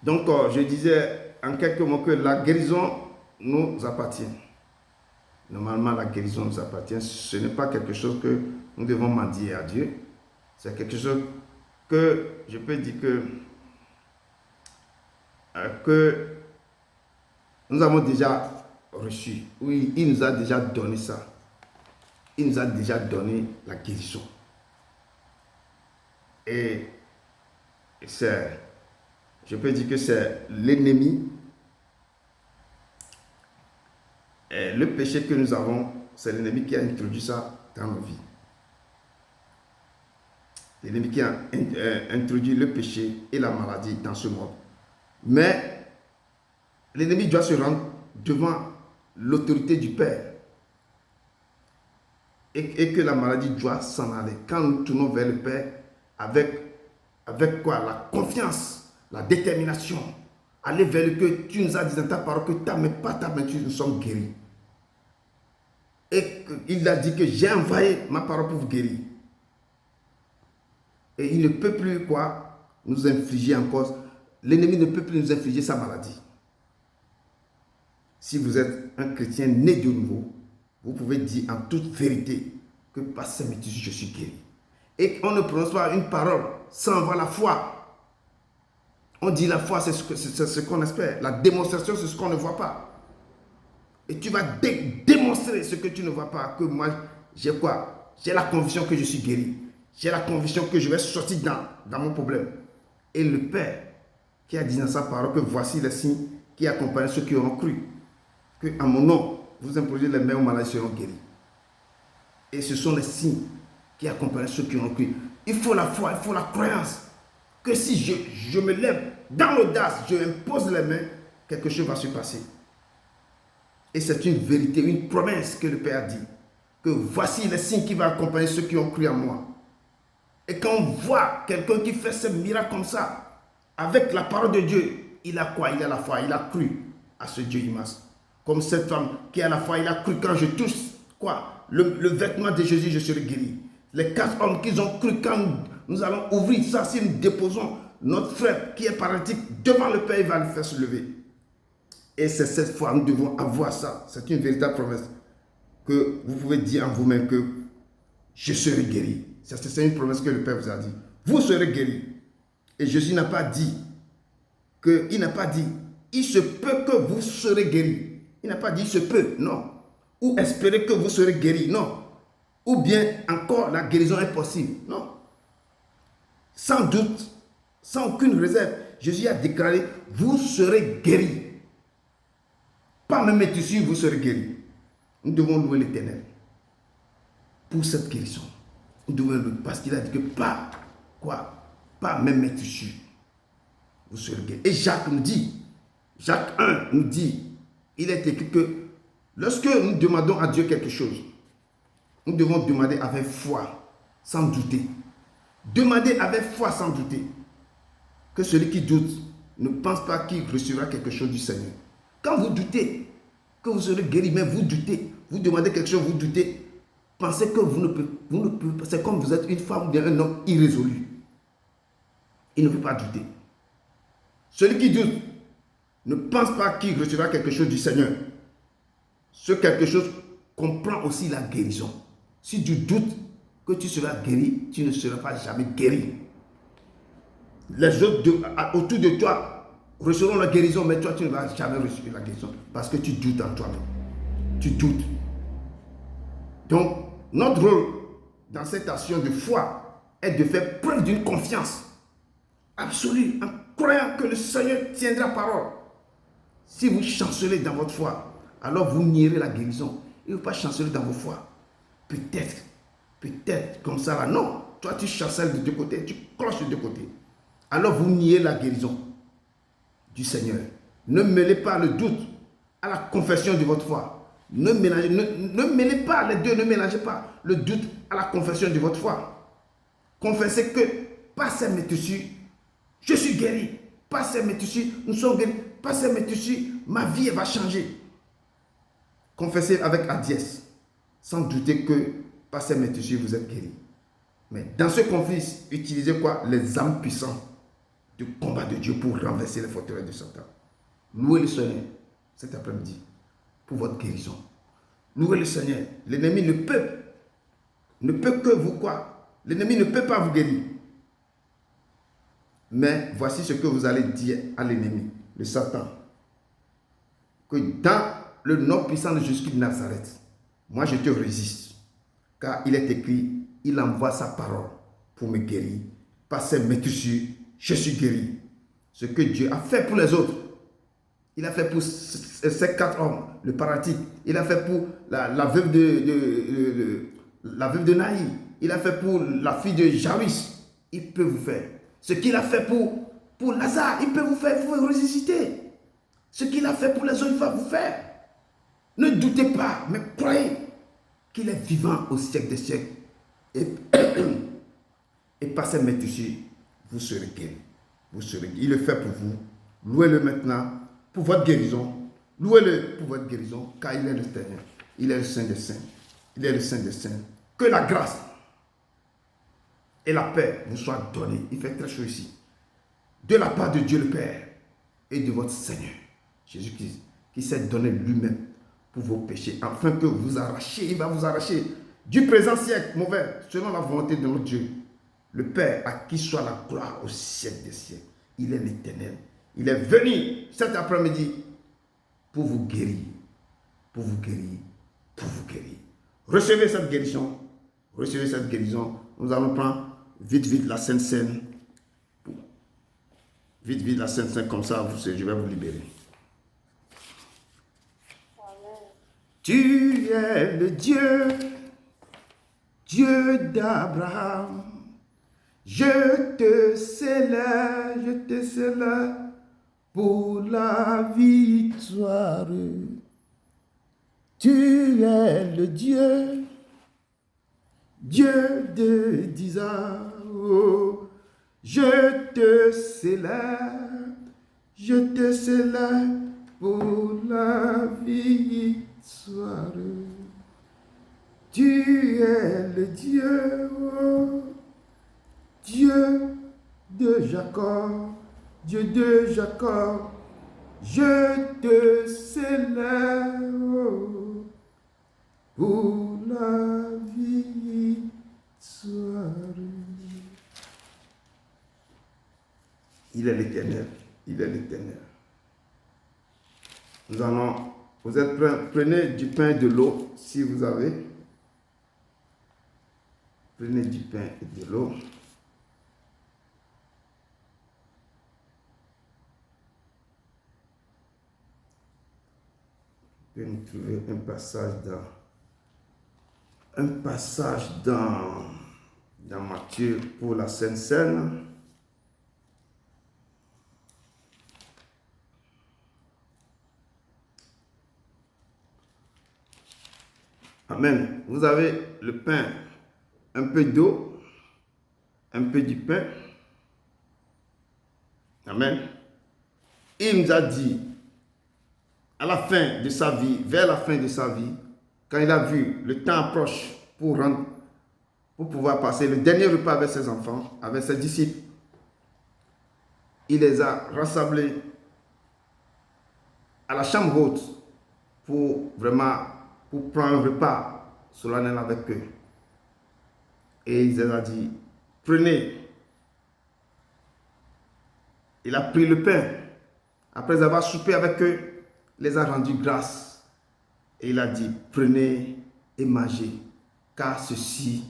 Donc, je disais en quelques mots que la guérison nous appartient. Normalement, la guérison nous appartient. Ce n'est pas quelque chose que nous devons mendier à Dieu. C'est quelque chose que je peux dire que nous avons déjà reçu. Oui, il nous a déjà donné ça. Il nous a déjà donné la guérison. Et je peux dire que c'est l'ennemi. Et le péché que nous avons, c'est l'ennemi qui a introduit ça dans nos vies. L'ennemi qui a introduit le péché et la maladie dans ce monde. Mais l'ennemi doit se rendre devant l'autorité du Père. Et que la maladie doit s'en aller. Quand nous tournons vers le Père, avec quoi? La confiance, la détermination. Aller vers le que tu nous as dit dans ta parole que pas ta main, nous sommes guéris. Et il a dit que j'ai envoyé ma parole pour vous guérir. Et il ne peut plus quoi nous infliger encore. L'ennemi ne peut plus nous infliger sa maladie. Si vous êtes un chrétien né de nouveau, vous pouvez dire en toute vérité que par ces métis, je suis guéri. Et on ne prononce pas une parole sans avoir la foi. On dit la foi, c'est ce qu'on espère. La démonstration, c'est ce qu'on ne voit pas. Et tu vas démontrer ce que tu ne vois pas. Que moi, j'ai quoi? J'ai la conviction que je suis guéri. J'ai la conviction que je vais sortir dans mon problème. Et le Père qui a dit dans sa parole que voici les signes qui accompagnent ceux qui auront cru. Que à mon nom, vous imposez les mains aux malades seront guéris. Et ce sont les signes qui accompagnent ceux qui auront cru. Il faut la foi, il faut la croyance. Que si je me lève dans l'audace, je impose les mains, quelque chose va se passer. Et c'est une vérité, une promesse que le Père a dit. Que voici les signes qui vont accompagner ceux qui ont cru en moi. Et quand on voit quelqu'un qui fait ce miracle comme ça, avec la parole de Dieu, il a quoi? Il a la foi, il a cru à ce Dieu immense. Comme cette femme qui a la foi, il a cru quand je touche quoi? Le vêtement de Jésus, je serai guéri. Les 4 hommes qui ont cru quand nous allons ouvrir ça, si nous déposons notre frère qui est paralytique devant le Père, il va le faire se lever. Et c'est cette fois, nous devons avoir ça. C'est une véritable promesse que vous pouvez dire en vous-même que je serai guéri. C'est une promesse que le Père vous a dit. Vous serez guéri. Et Jésus n'a pas dit il se peut que vous serez guéri. Il n'a pas dit il se peut, non. Ou espérer que vous serez guéri, non. Ou bien encore la guérison est possible, non. Sans doute, sans aucune réserve, Jésus a déclaré vous serez guéri. Pas même être sûr, vous serez guéri. Nous devons louer l'Éternel pour cette guérison. Nous devons louer parce qu'il a dit que pas même être sûr, vous serez guéri. Et Jacques 1 nous dit, il est écrit que lorsque nous demandons à Dieu quelque chose, nous devons demander avec foi, sans douter. Demander avec foi, sans douter. Que celui qui doute ne pense pas qu'il recevra quelque chose du Seigneur. Quand vous doutez que vous serez guéri, mais vous doutez, vous demandez quelque chose, vous doutez, pensez que vous ne pouvez pas. C'est comme vous êtes une femme ou bien un homme irrésolu. Il ne peut pas douter. Celui qui doute ne pense pas qu'il recevra quelque chose du Seigneur. Ce quelque chose comprend aussi la guérison. Si tu doutes que tu seras guéri, tu ne seras pas jamais guéri. Les autres autour de toi recevront la guérison, mais toi, tu ne vas jamais recevoir la guérison parce que tu doutes en toi-même. Tu doutes. Donc, notre rôle dans cette action de foi est de faire preuve d'une confiance absolue en croyant que le Seigneur tiendra parole. Si vous chancelez dans votre foi, alors vous nierez la guérison. Il ne faut pas chanceler dans vos foi. Peut-être comme ça là. Non, toi tu chancelles de deux côtés, tu cloches de deux côtés. Alors vous niez la guérison du Seigneur. Ne mêlez pas le doute à la confession de votre foi. Ne mêlez pas les deux, ne mélangez pas le doute à la confession de votre foi. Confessez que par ces métissus, je suis guéri. Par ces métissus, nous sommes guéris. Par ces métissus, ma vie va changer. Confessez avec hardiesse, sans douter que par ces métissus, vous êtes guéri. Mais dans ce conflit, utilisez quoi? Les âmes puissantes du combat de Dieu. Dieu pour renverser les forteresses de Satan. Louez le Seigneur cet après-midi pour votre guérison. Louez le Seigneur. L'ennemi ne peut que vous quoi? L'ennemi ne peut pas vous guérir. Mais voici ce que vous allez dire à l'ennemi, le Satan. Que dans le nom puissant de Jésus de Nazareth, moi je te résiste. Car il est écrit, il envoie sa parole pour me guérir. Par ses meurtrissures, je suis guéri. Ce que Dieu a fait pour les autres, il a fait pour ces 4 hommes, le paralytique. Il a fait pour la veuve de Naï. Il a fait pour la fille de Jairus. Il peut vous faire. Ce qu'il a fait pour Lazare, il peut vous faire, vous pouvez ressusciter. Ce qu'il a fait pour les autres, il va vous faire. Ne doutez pas, mais croyez qu'il est vivant au siècle des siècles. Et par ses meurtrissures, vous serez guéris. Vous serez guéris. Il le fait pour vous. Louez-le maintenant pour votre guérison. Louez-le pour votre guérison, car il est le Seigneur. Il est le Saint des Saints. Il est le Saint des Saints. Que la grâce et la paix vous soient données. Il fait très chaud ici. De la part de Dieu le Père et de votre Seigneur, Jésus-Christ, qui s'est donné lui-même pour vos péchés, afin que vous arrachiez, il va vous arracher du présent siècle mauvais, selon la volonté de notre Dieu. Le Père, à qui soit la gloire au siècle des siècles. Il est l'Éternel. Il est venu cet après-midi pour vous guérir. Pour vous guérir. Pour vous guérir. Recevez cette guérison. Recevez cette guérison. Nous allons prendre vite la Sainte Seine. Vite la Sainte Seine, comme ça, je vais vous libérer. Amen. Tu es le Dieu d'Abraham. Je te célèbre pour la victoire. Tu es le Dieu d'Isaac. Oh, je te célèbre pour la victoire. Tu es le Dieu, oh, Dieu de Jacob, je te célèbre pour la victoire. Il est l'Éternel, Vous êtes prêts? Prenez du pain et de l'eau si vous avez. Prenez du pain et de l'eau. Vous pouvez nous trouver un passage dans Matthieu pour la Sainte Seine. Amen. Vous avez le pain, un peu d'eau, un peu du pain. Amen. Il nous a dit, à la fin de sa vie, vers la fin de sa vie, quand il a vu le temps approche pour pouvoir passer le dernier repas avec ses enfants, avec ses disciples, il les a rassemblés à la chambre haute pour prendre un repas solennel avec eux. Et il les a dit, prenez. Il a pris le pain. Après avoir soupé avec eux, il les a rendu grâce. Et il a dit, prenez et mangez, car ceci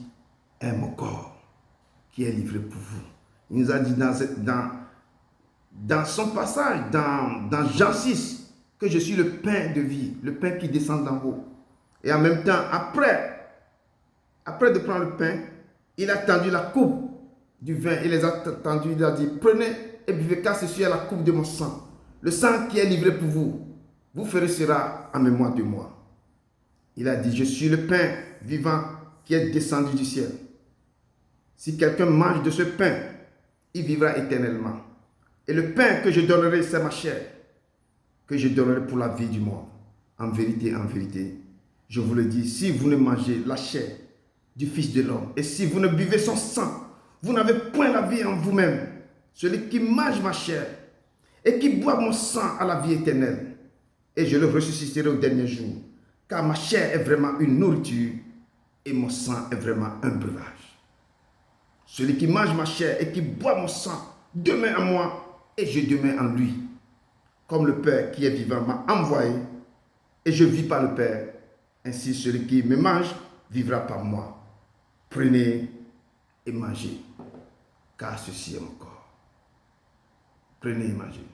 est mon corps qui est livré pour vous. Il nous a dit dans son passage, dans Jean 6, que je suis le pain de vie, le pain qui descend d'en haut. Et en même temps, après de prendre le pain, il a tendu la coupe du vin. Il les a tendus, il a dit, prenez et buvez, car ceci est la coupe de mon sang. Le sang qui est livré pour vous. Vous ferez cela en mémoire de moi. Il a dit, je suis le pain vivant qui est descendu du ciel. Si quelqu'un mange de ce pain, il vivra éternellement. Et le pain que je donnerai, c'est ma chair, que je donnerai pour la vie du monde. En vérité, je vous le dis, si vous ne mangez la chair du Fils de l'homme, et si vous ne buvez son sang, vous n'avez point la vie en vous-même. Celui qui mange ma chair et qui boit mon sang à la vie éternelle. Et je le ressusciterai au dernier jour. Car ma chair est vraiment une nourriture et mon sang est vraiment un breuvage. Celui qui mange ma chair et qui boit mon sang demeure en moi et je demeure en lui. Comme le Père qui est vivant m'a envoyé et je vis par le Père, ainsi celui qui me mange vivra par moi. Prenez et mangez, car ceci est mon corps. Prenez et mangez.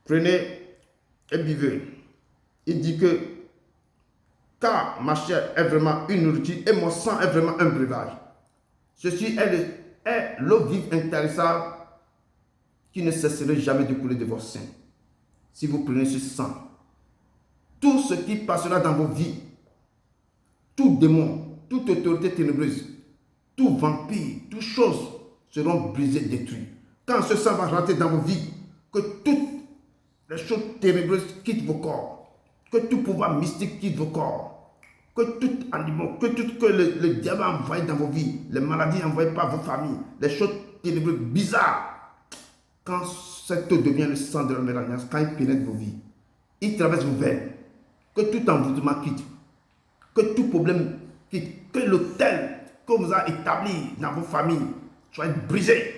Prenez et buvez. Il dit que, car ma chair est vraiment une nourriture et mon sang est vraiment un breuvage. Ceci est l'eau vive intarissable qui ne cesserait jamais de couler de vos seins. Si vous prenez ce sang, tout ce qui passera dans vos vies, tout démon, toute autorité ténébreuse, tout vampire, toutes choses seront brisées, détruites. Quand ce sang va rentrer dans vos vies, que toutes les choses ténébreuses quittent vos corps, que tout pouvoir mystique quitte vos corps, que tout animal, que tout que le diable a envoyé dans vos vies, les maladies envoyées par vos familles, les choses ténébreuses bizarres, quand cette eau devient le sang de la nouvelle alliance, quand il pénètre vos vies, il traverse vos veines, que tout envoûtement quitte, que tout problème quitte, que l'autel que vous a établi dans vos familles soit brisé,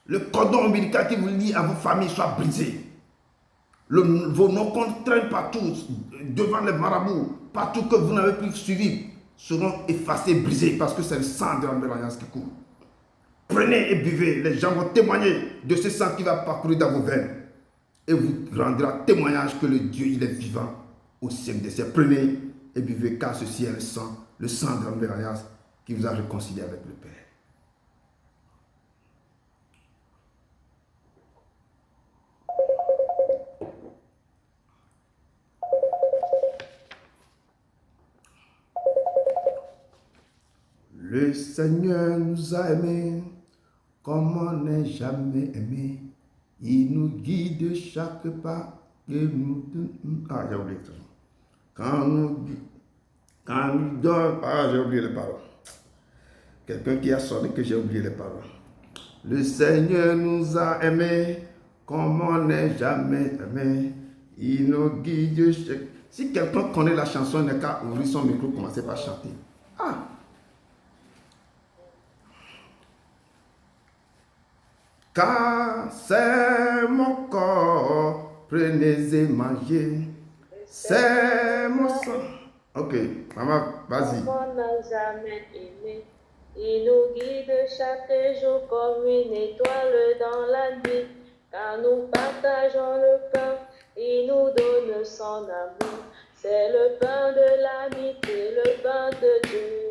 le cordon ombilical qui vous lie à vos familles soit brisé, vos noms qu'on traîne partout, devant les marabouts, partout que vous n'avez plus suivi, seront effacés, brisés, parce que c'est le sang de la nouvelle alliance qui coule. Prenez et buvez, les gens vont témoigner de ce sang qui va parcourir dans vos veines. Et vous rendra témoignage que le Dieu, il est vivant au siècle des siècles. Prenez et buvez, car ceci est le sang de la nouvelle alliance qui vous a réconcilié avec le Père. Le Seigneur nous a aimés comme on n'est jamais aimé. Il nous guide chaque pas que nous... Ah, j'ai oublié ça. Quand nous donne... Ah, j'ai oublié les paroles. Quelqu'un qui a sonné que j'ai oublié les paroles. Le Seigneur nous a aimés comme on n'est jamais aimé. Il nous guide chaque... Si quelqu'un connaît la chanson, il n'a qu'à ouvrir son micro et commencer par chanter. Ah! Car c'est mon corps, prenez et mangez, c'est mon sang. Ok, maman, vas-y. On n'a jamais aimé. Il nous guide chaque jour comme une étoile dans la nuit. Quand nous partageons le pain, il nous donne son amour. C'est le pain de l'amitié, le pain de Dieu.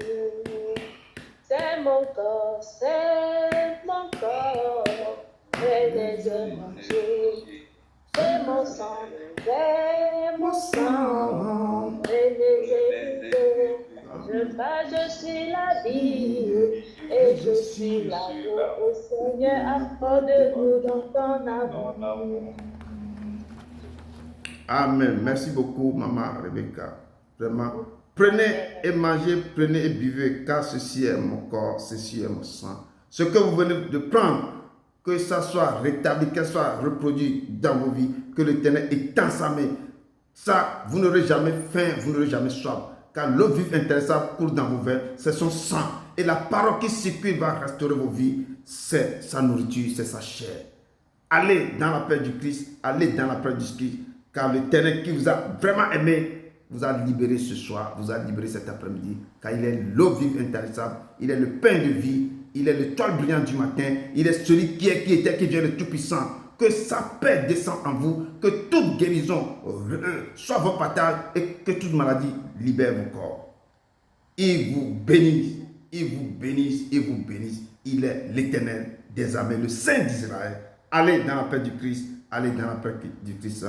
C'est mon corps, prenez et mangez. C'est mon sang, prenez et buvez. Je suis la vie et je suis l'amour. Au Seigneur, accorde-nous dans ton amour. Amen. Merci beaucoup, maman Rebecca. Vraiment. Prenez et mangez, prenez et buvez, car ceci est mon corps, ceci est mon sang. Ce que vous venez de prendre, que ça soit rétabli, qu'elle soit reproduit dans vos vies, que l'Éternel étend sa main. Ça, vous n'aurez jamais faim, vous n'aurez jamais soif. Car l'eau vive intéressante coule dans vos veines, c'est son sang. Et la parole qui circule va restaurer vos vies, c'est sa nourriture, c'est sa chair. Allez dans la paix du Christ, allez dans la paix du Christ, car l'Éternel qui vous a vraiment aimé, vous a libéré ce soir, vous a libéré cet après-midi, car il est l'eau vive intarissable, il est le pain de vie, il est l'étoile brillante du matin, il est celui qui était, qui vient le Tout-Puissant. Que sa paix descende en vous, que toute guérison soit votre partage et que toute maladie libère vos corps. Il vous bénisse, il vous bénisse, il vous bénisse. Il est l'Éternel des armées, le Saint d'Israël. Allez dans la paix du Christ, allez dans la paix du Christ.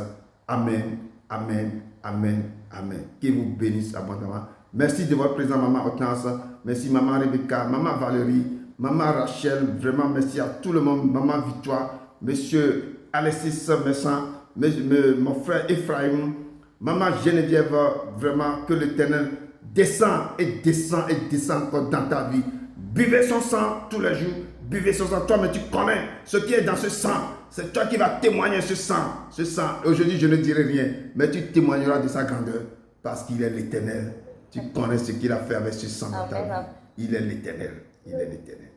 Amen, amen, amen, amen. Qu'il vous bénisse abondamment. Merci de votre présence, maman Hortense. Merci, maman Rebecca, maman Valérie, maman Rachel. Vraiment, merci à tout le monde. Maman Victoire, monsieur Alexis Messan, mon frère Ephraim, maman Geneviève, vraiment que l'Éternel descend et descend et descend encore dans ta vie. Buvez son sang tous les jours, buvez son sang. Toi, mais tu connais ce qui est dans ce sang. C'est toi qui vas témoigner ce sang. Ce sang. Aujourd'hui, je ne dirai rien, mais tu témoigneras de sa grandeur parce qu'il est l'Éternel. Tu connais ce qu'il a fait avec ce sang dans ta vie. Il est l'Éternel. Il est l'Éternel.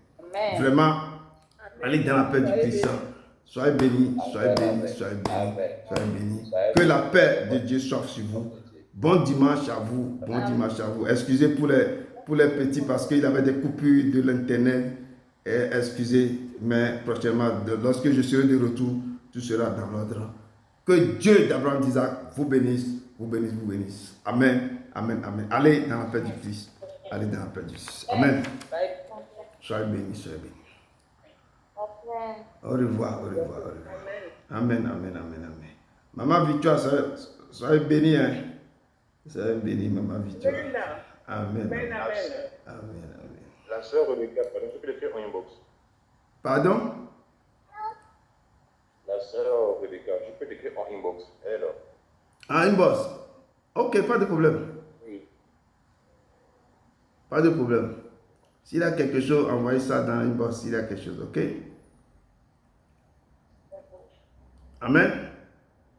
Vraiment, allez dans la paix du Christ. Soyez bénis, soyez bénis, soyez bénis, soyez bénis. Que la paix de Dieu soit sur vous. Bon dimanche à vous, bon dimanche à vous. Excusez pour les petits parce qu'il avait des coupures de l'internet. Excusez, mais prochainement, lorsque je serai de retour, tout sera dans l'ordre. Que Dieu d'Abraham d'Isaac vous bénisse, vous bénisse, vous bénisse. Amen, amen, amen. Allez dans la paix du Christ. Allez dans la paix du Christ. Amen. Soyez bénis, soyez bénis. Au revoir, au revoir, au revoir. Amen, amen, amen, amen. Maman Victoire, soyez bénie, hein. Soyez bénie, maman Victoire. Amen, amen, amen, amen. La sœur Rebecca, pardon, je peux l'écrire en inbox. Pardon? La sœur Rebecca, je peux l'écrire en inbox. Elle est là. En inbox? Ok, pas de problème. Oui. Pas de problème. S'il a quelque chose, envoyez ça dans l'inbox s'il a quelque chose, ok? Amen.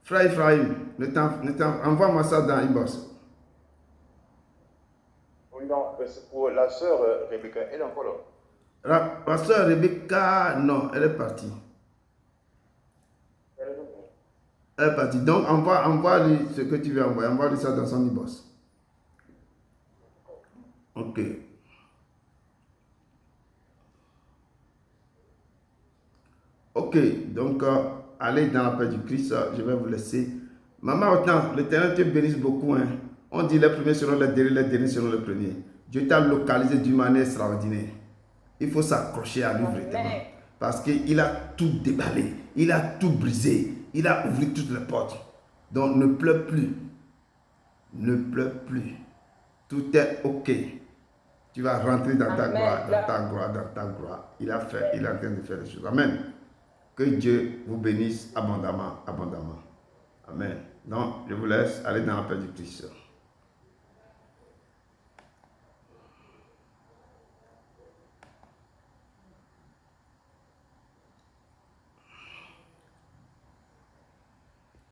Frère Ephraim, envoie-moi ça dans l'inbox. Oui, non, c'est pour la sœur Rebecca, elle est encore là. La sœur Rebecca, non, elle est partie. Elle est partie. Donc, envoie-lui ce que tu veux envoyer. Envoie-lui ça dans son inbox. Ok. Ok, donc allez dans la paix du Christ, je vais vous laisser. Maman, autant, l'Éternel te bénisse beaucoup. Hein. On dit les premiers selon les derniers selon les premiers. Dieu t'a localisé d'une manière extraordinaire. Il faut s'accrocher à lui vraiment. Parce qu'il a tout déballé, il a tout brisé, il a ouvert toutes les portes. Donc ne pleure plus. Ne pleure plus. Tout est ok. Tu vas rentrer dans ta gloire, dans ta gloire, dans ta gloire. Il est en train de faire des choses. Amen. Que Dieu vous bénisse abondamment, abondamment. Amen. Donc, je vous laisse aller dans la paix du Christ.